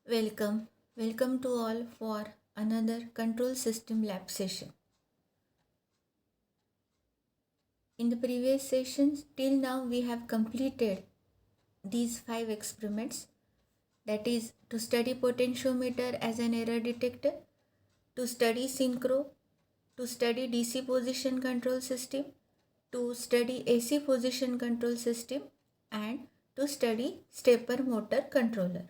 Welcome, welcome to all for another control system lab session. In the previous sessions, till now we have completed these 5 experiments, that is to study potentiometer as an error detector, to study synchro, to study DC position control system, to study AC position control system, and to study stepper motor controller.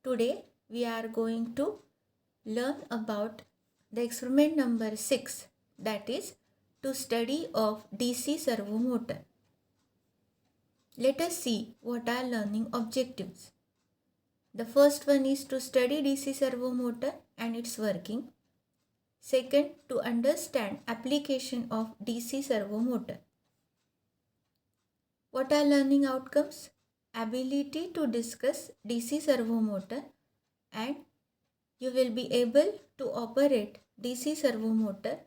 Today we are going to learn about the experiment number 6, that is to study of DC servo motor. Let us see what are learning objectives. The first one is to study DC servo motor and its working. Second, to understand application of DC servo motor. What are learning outcomes? Ability to discuss DC servo motor, and you will be able to operate DC servo motor.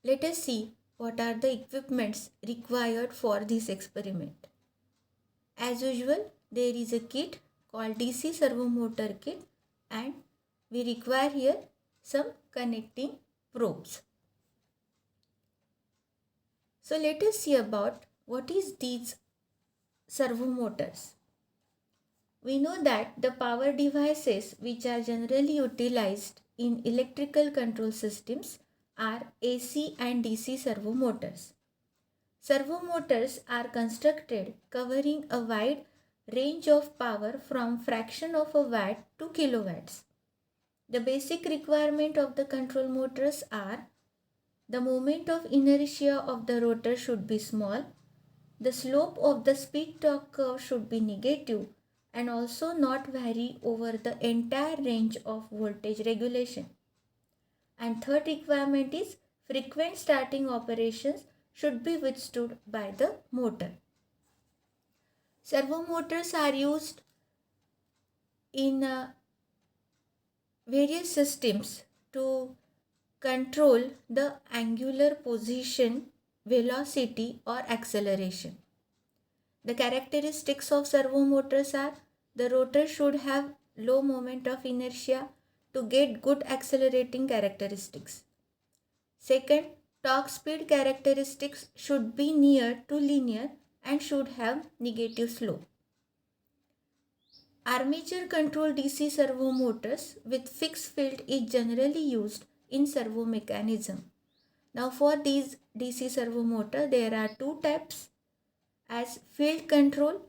Let us see what are the equipments required for this experiment. As usual, there is a kit called DC servo motor kit, and we require here some connecting probes. So let us see about what is these servo motors. We know that the power devices which are generally utilized in electrical control systems are AC and DC servo motors. Servo motors are constructed covering a wide range of power from fraction of a watt to kilowatts. The basic requirement of the control motors are: the moment of inertia of the rotor should be small, the slope of the speed torque curve should be negative, and also not vary over the entire range of voltage regulation. And third requirement is frequent starting operations should be withstood by the motor. Servo motors are used in various systems to control the angular position, velocity or acceleration. The characteristics of servo motors are: the rotor should have low moment of inertia to get good accelerating characteristics. Second, torque speed characteristics should be near to linear and should have negative slope. Armature control DC servo motors with fixed field is generally used in servo mechanism. Now for these DC servo motor, there are two types, as field control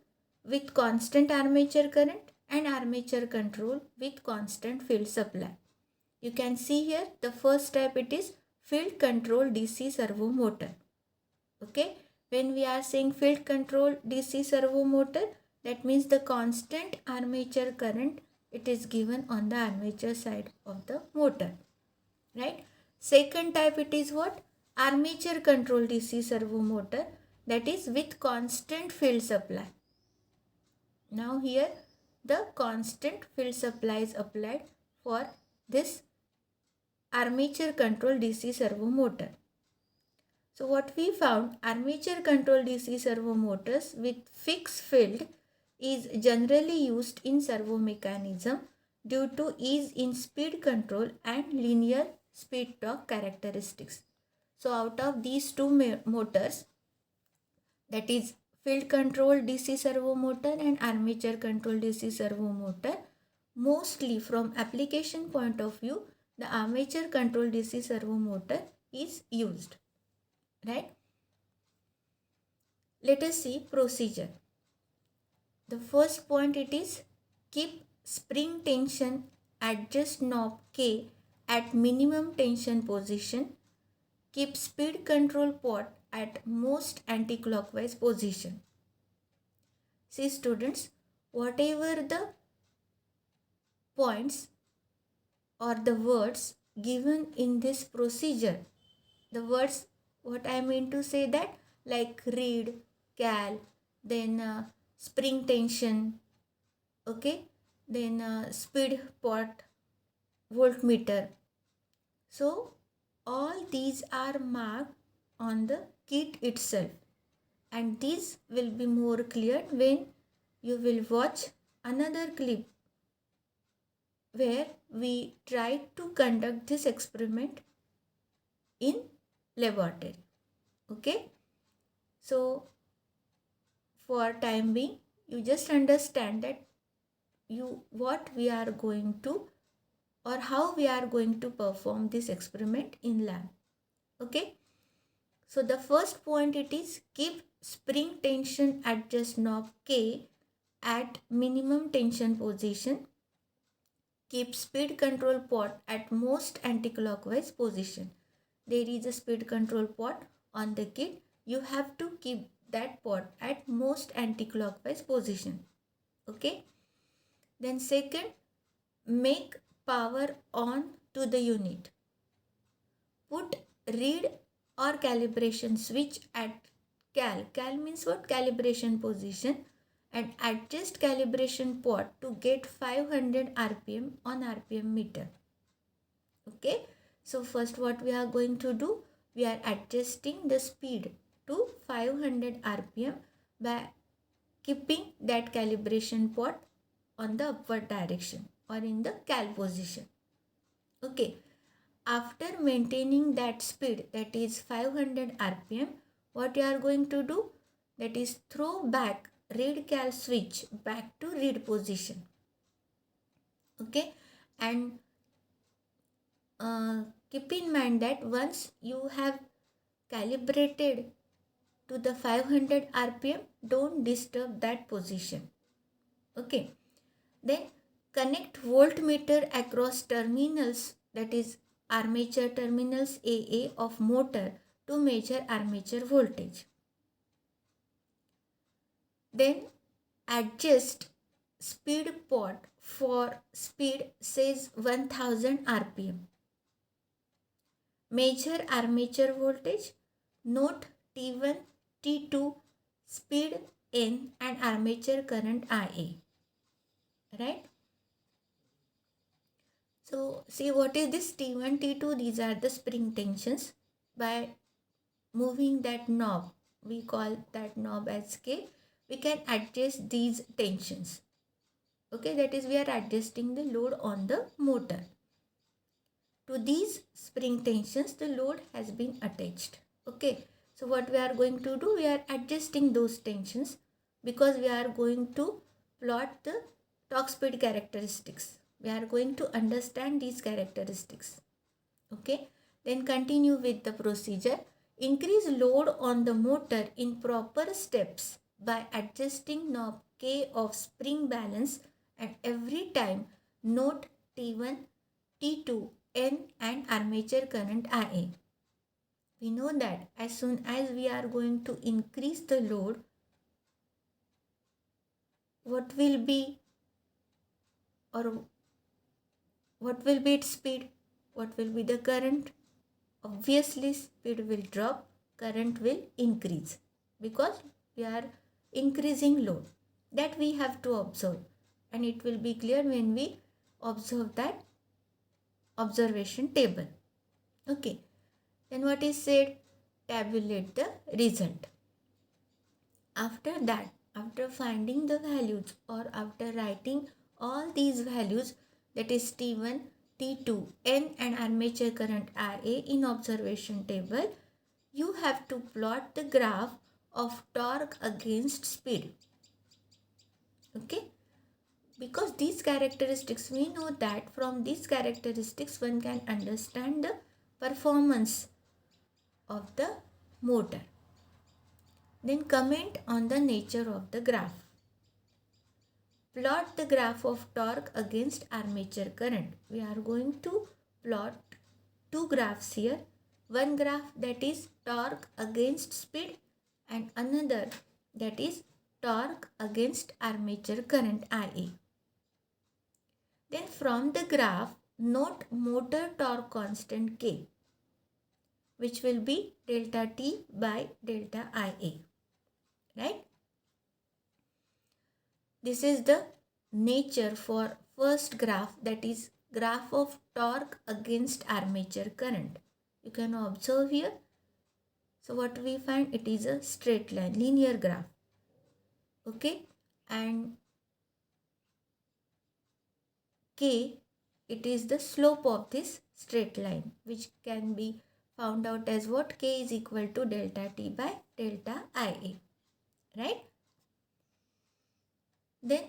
with constant armature current and armature control with constant field supply. You can see here the first type, it is field control DC servo motor. Okay, when we are saying field control DC servo motor, that means the constant armature current, it is given on the armature side of the motor, right? Second type, it is what? Armature control DC servo motor, that is with constant field supply. Now here the constant field supply is applied for this armature control DC servo motor. So what we found, armature control DC servo motors with fixed field is generally used in servo mechanism due to ease in speed control and linear speed torque characteristics. So out of these two motors, that is field control DC servo motor and armature control DC servo motor, mostly from application point of view, the armature control DC servo motor is used, right? Let us see procedure. The first point, it is keep spring tension adjust knob K at minimum tension position. Keep speed control pot at most anti-clockwise position. See students, whatever the points or the words given in this procedure, the words, what I mean to say that, like read, cal, then spring tension, okay, then speed pot, voltmeter. So all these are marked on the kit itself, and these will be more clear when you will watch another clip where we tried to conduct this experiment in laboratory. Okay, so for time being, you just understand that what we are going to or how we are going to perform this experiment in lab. Okay, so the first point it is keep spring tension adjust knob K at minimum tension position. Keep speed control pot at most anti-clockwise position. There is a speed control pot on the kit. You have to keep that pot at most anti-clockwise position. Okay. Then second, make power on to the unit. Put read or calibration switch at cal. Cal means what? Calibration position, and adjust calibration pot to get 500 rpm on rpm meter. Okay, so first what we are going to do, we are adjusting the speed to 500 rpm by keeping that calibration pot on the upward direction or in the cal position. Okay, after maintaining that speed, that is 500 rpm, what you are going to do, that is throw back read cal switch back to read position. Okay, and keep in mind that once you have calibrated to the 500 rpm, don't disturb that position. Okay, then connect voltmeter across terminals, that is armature terminals AA of motor to measure armature voltage. Then adjust speed pot for speed says 1000 rpm. Measure armature voltage, note T1, T2, speed N and armature current IA. Right? So see what is this T1, T2? These are the spring tensions. By moving that knob, we call that knob as K, we can adjust these tensions. Okay, that is we are adjusting the load on the motor. To these spring tensions, the load has been attached. Okay, so what we are going to do, we are adjusting those tensions because we are going to plot the torque speed characteristics. We are going to understand these characteristics. Okay, then continue with the procedure. Increase load on the motor in proper steps by adjusting knob K of spring balance, and every time note T1, T2, N and armature current IA. We know that as soon as we are going to increase the load, what will be its speed? What will be the current? Obviously speed will drop, current will increase because we are increasing load. That we have to observe, and it will be clear when we observe that observation table. Okay, then what is said? Tabulate the result. After that, after finding the values or after writing all these values, that is T1, T2, N and armature current IA in observation table, you have to plot the graph of torque against speed. Okay, because these characteristics, we know that from these characteristics one can understand the performance of the motor. Then comment on the nature of the graph. Plot the graph of torque against armature current. We are going to plot two graphs here. One graph that is torque against speed and another that is torque against armature current IA. Then from the graph, note motor torque constant K, which will be delta T by delta IA. Right? This is the nature for first graph, that is graph of torque against armature current. You can observe here. So what we find, it is a straight line, linear graph. Okay, and K, it is the slope of this straight line, which can be found out as what? K is equal to delta T by delta IA, right? Then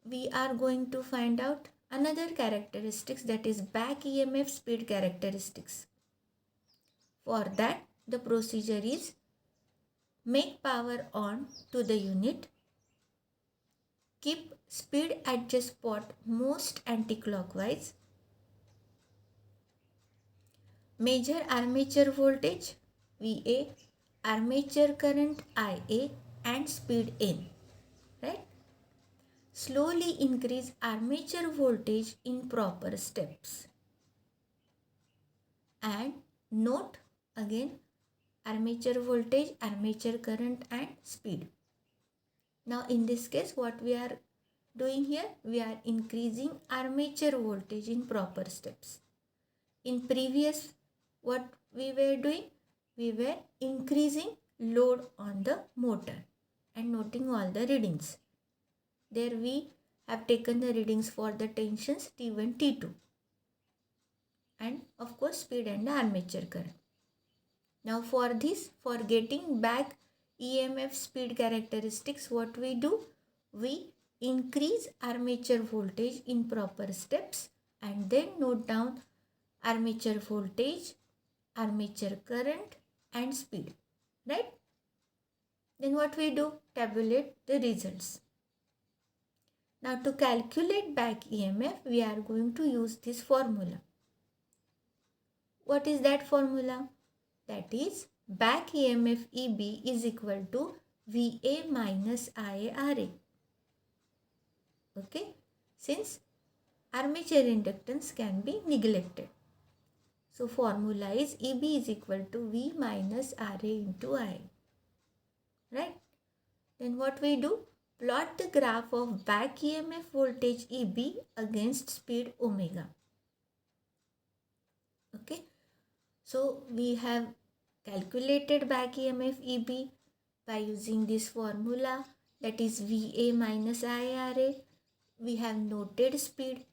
we are going to find out another characteristics, that is back EMF speed characteristics. For that, the procedure is make power on to the unit, keep speed adjust spot most anti-clockwise, measure armature voltage VA, armature current IA and speed N, right? Slowly increase armature voltage in proper steps. And note again armature voltage, armature current and speed. Now in this case what we are doing here, we are increasing armature voltage in proper steps. In previous what we were doing, we were increasing load on the motor and noting all the readings. There we have taken the readings for the tensions T1, T2 and of course speed and the armature current. Now for this, for getting back EMF speed characteristics, what we do? We increase armature voltage in proper steps and then note down armature voltage, armature current and speed, right? Then what we do? Tabulate the results. Now to calculate back EMF, we are going to use this formula. What is that formula? That is back EMF EB is equal to VA minus IARA. Okay, since armature inductance can be neglected. So formula is EB is equal to V minus RA into I. Right? Then what we do? Plot the graph of back EMF voltage EB against speed omega. Okay. So we have calculated back EMF EB by using this formula, that is VA minus IRA. We have noted speed.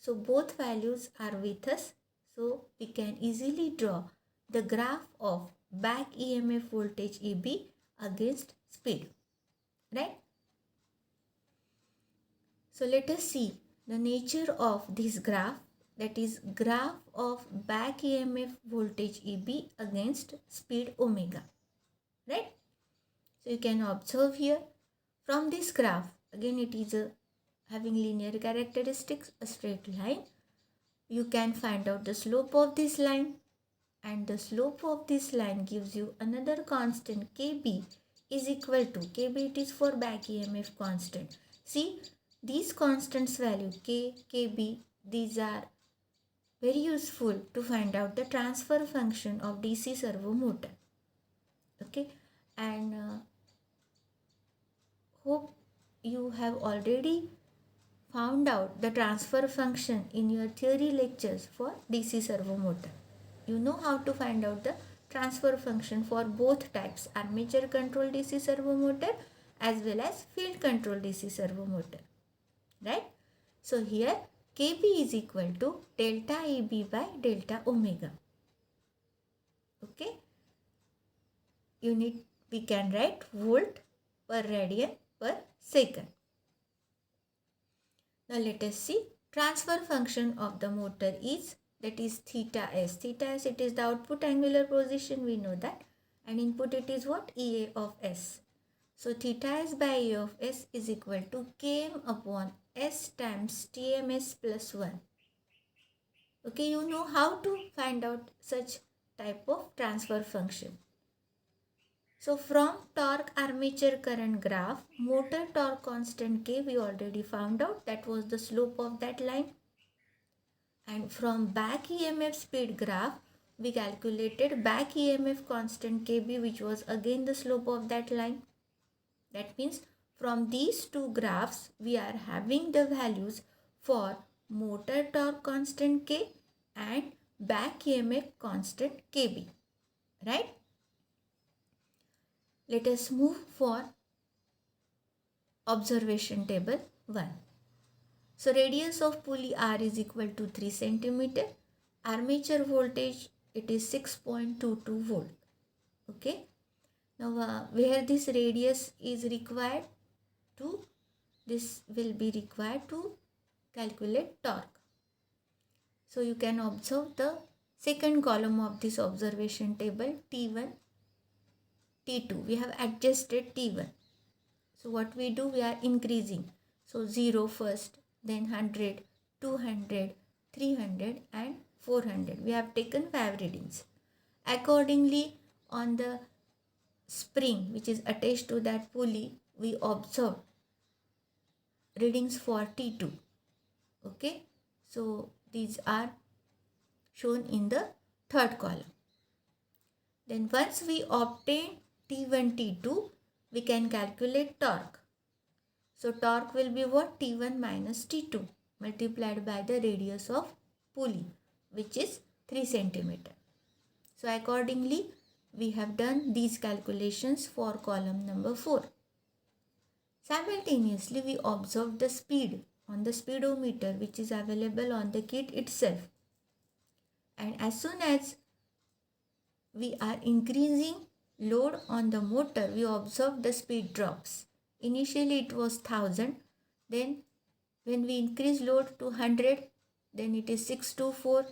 So both values are with us. So we can easily draw the graph of back EMF voltage EB against speed. Right? So let us see the nature of this graph, that is graph of back EMF voltage EB against speed omega. Right? So you can observe here from this graph, again it is having linear characteristics, a straight line. You can find out the slope of this line, and the slope of this line gives you another constant KB is equal to, KB it is for back EMF constant. See, these constants value K, KB, these are very useful to find out the transfer function of DC servo motor. Okay, and hope you have already found out the transfer function in your theory lectures for DC servo motor. You know how to find out the transfer function for both types, armature control DC servo motor as well as field control DC servo motor. Right? So here KB is equal to delta EB by delta omega. Okay? Unit we can write volt per radian per second. Now let us see transfer function of the motor is, that is theta s. Theta s, it is the output angular position, we know that, and input it is what? EA of s. So theta s by E of s is equal to Km upon s times Tms plus 1. Okay, you know how to find out such type of transfer function. So from torque armature current graph, motor torque constant K we already found out, that was the slope of that line. And from back EMF speed graph, we calculated back EMF constant KB, which was again the slope of that line. That means from these two graphs, we are having the values for motor torque constant K and back EMF constant KB. Right? Let us move for observation table 1. So radius of pulley R is equal to 3 centimeter. Armature voltage, it is 6.22 volt. Okay. Now where this radius is required to, this will be required to calculate torque. So you can observe the second column of this observation table, T1, T2. We have adjusted T1. So what we do, we are increasing. So 0 first, then 100, 200, 300 and 400. We have taken 5 readings. Accordingly, on the spring which is attached to that pulley, we observe readings for T2. Okay. So these are shown in the third column. Then once we obtain T1, T2, we can calculate torque. So torque will be what? T1 minus T2 multiplied by the radius of pulley, which is 3 centimeter. So accordingly, we have done these calculations for column number 4. Simultaneously, we observe the speed on the speedometer which is available on the kit itself. And as soon as we are increasing load on the motor, we observe the speed drops. Initially it was 1000, then when we increase load to 100, then it is 624,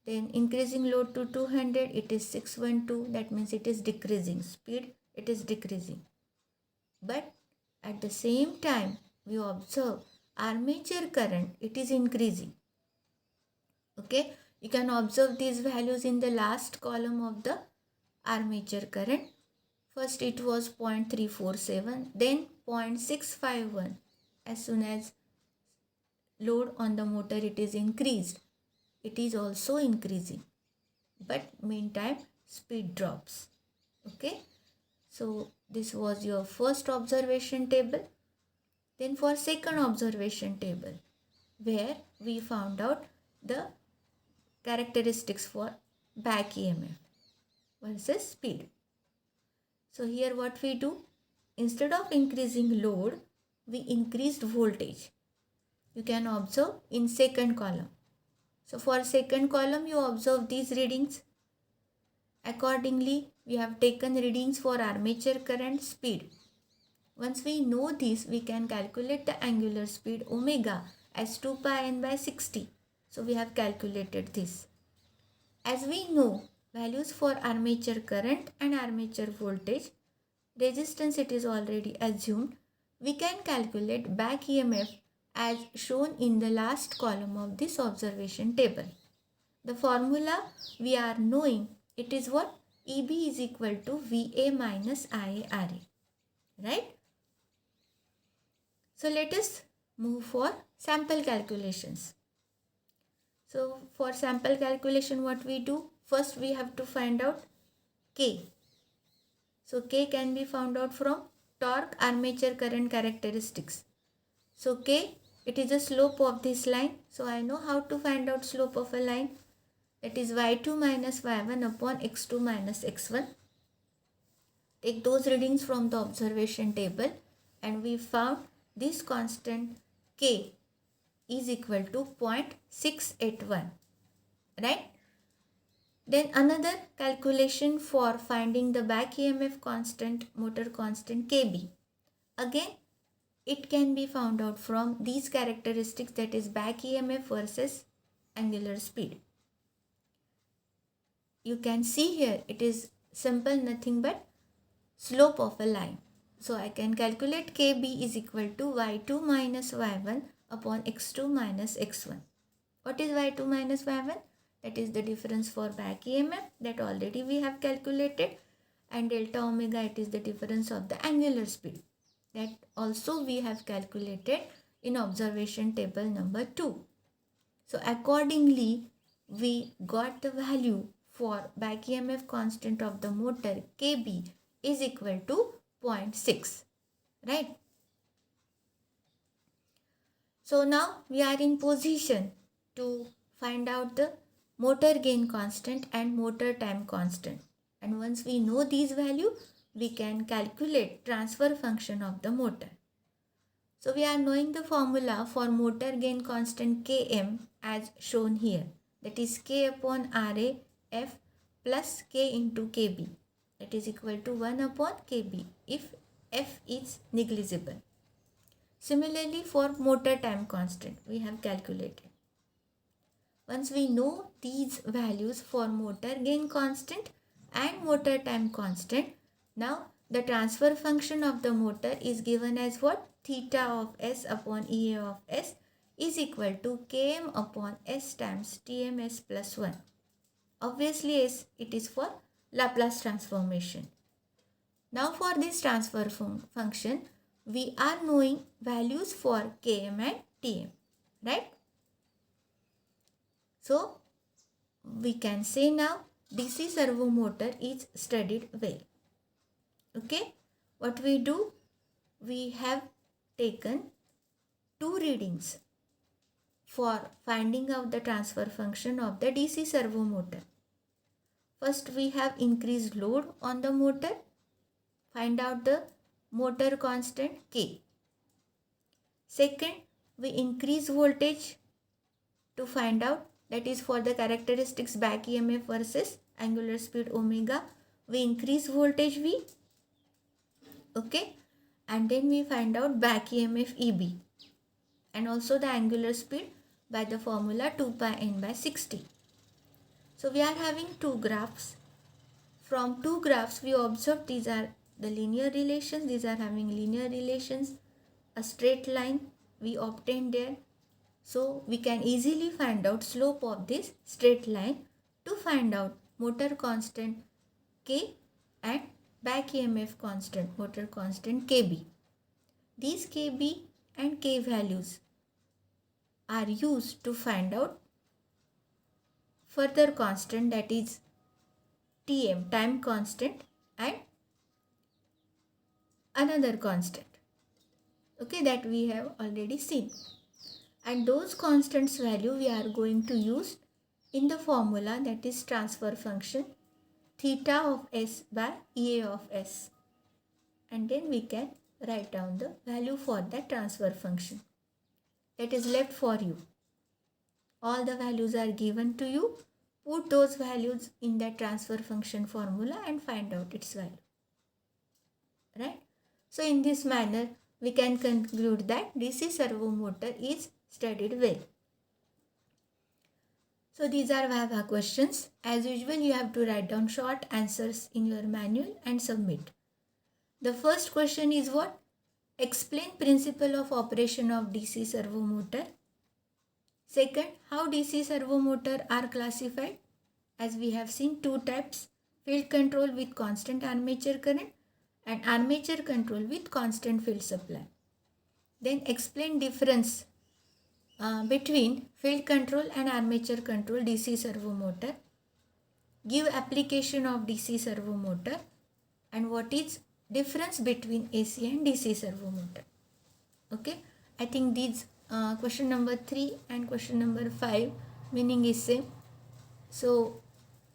then increasing load to 200, it is 612. That means it is decreasing speed, it is decreasing. But at the same time, we observe armature current, it is increasing. Okay, you can observe these values in the last column of the armature current. First it was 0.347, then 0.651. As soon as load on the motor it is increased, it is also increasing. But meantime speed drops. Okay. So this was your first observation table. Then for second observation table, where we found out the characteristics for back EMF versus speed. So here what we do, instead of increasing load, we increased voltage. You can observe in second column. So for second column, you observe these readings. Accordingly, we have taken readings for armature current, speed. Once we know this, we can calculate the angular speed omega as 2 pi n by 60. So we have calculated this. As we know values for armature current and armature voltage, resistance it is already assumed, we can calculate back EMF as shown in the last column of this observation table. The formula we are knowing, it is what? EB is equal to VA minus IARA, right? So let us move for sample calculations. So for sample calculation, what we do? First we have to find out K. So K can be found out from torque armature current characteristics. So K, it is the slope of this line. So I know how to find out slope of a line. That is y2 minus y1 upon x2 minus x1. Take those readings from the observation table and we found this constant K is equal to 0.681, right? Then another calculation for finding the back EMF constant, motor constant KB. Again, it can be found out from these characteristics, that is back EMF versus angular speed. You can see here it is simple, nothing but slope of a line. So I can calculate KB is equal to y2 minus y1 upon x2 minus x1. What is y2 minus y1? That is the difference for back EMF, that already we have calculated, and delta omega, it is the difference of the angular speed, that also we have calculated in observation table number 2. So accordingly, we got the value for back EMF constant of the motor KB is equal to 0.6, right? So now we are in position to find out the motor gain constant and motor time constant. And once we know these values, we can calculate transfer function of the motor. So we are knowing the formula for motor gain constant Km as shown here. That is K upon Ra F plus K into Kb. That is equal to 1 upon Kb if F is negligible. Similarly for motor time constant we have calculated. Once we know these values for motor gain constant and motor time constant, now the transfer function of the motor is given as what? Theta of S upon Ea of S is equal to Km upon S times Tms plus 1. Obviously, it is for Laplace transformation. Now for this transfer function, we are knowing values for Km and Tm, right? So, we can say now DC servo motor is studied well. Okay, what we do? We have taken 2 readings for finding out the transfer function of the DC servo motor. First, we have increased load on the motor. Find out the motor constant K. Second, we increase voltage to find out, that is for the characteristics back EMF versus angular speed omega. We increase voltage V. Okay. And then we find out back EMF EB and also the angular speed by the formula 2 pi n by 60. So we are having 2 graphs. From 2 graphs we observe these are the linear relations. These are having linear relations. A straight line we obtained there. So we can easily find out slope of this straight line to find out motor constant K and back EMF constant, motor constant Kb. These Kb and K values are used to find out further constant, that is Tm, time constant, and another constant, okay, that we have already seen. And those constants value we are going to use in the formula, that is transfer function theta of S by Ea of S. And then we can write down the value for that transfer function. That is left for you. All the values are given to you. Put those values in that transfer function formula and find out its value. Right? So in this manner, we can conclude that DC servo motor is studied well. So these are Viva questions. As usual, you have to write down short answers in your manual and submit. The first question is what? Explain principle of operation of DC servo motor. Second, how DC servo motor are classified? As we have seen 2 types, field control with constant armature current and armature control with constant field supply. Then explain difference between field control and armature control DC servo motor. Give application of DC servo motor and what is difference between AC and DC servo motor. Okay, I think these question number 3 and question number 5 meaning is same. So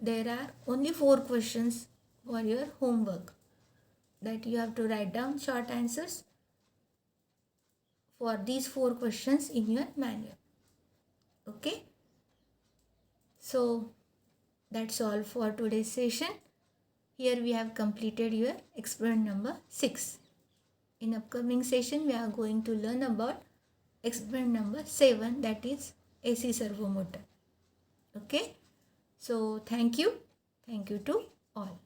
there are only 4 questions for your homework that you have to write down short answers for these 4 questions in your manual. Okay, so that's all for today's session. Here we have completed your experiment number 6. In upcoming session, we are going to learn about experiment number 7, that is AC servo motor. Okay, so thank you to all.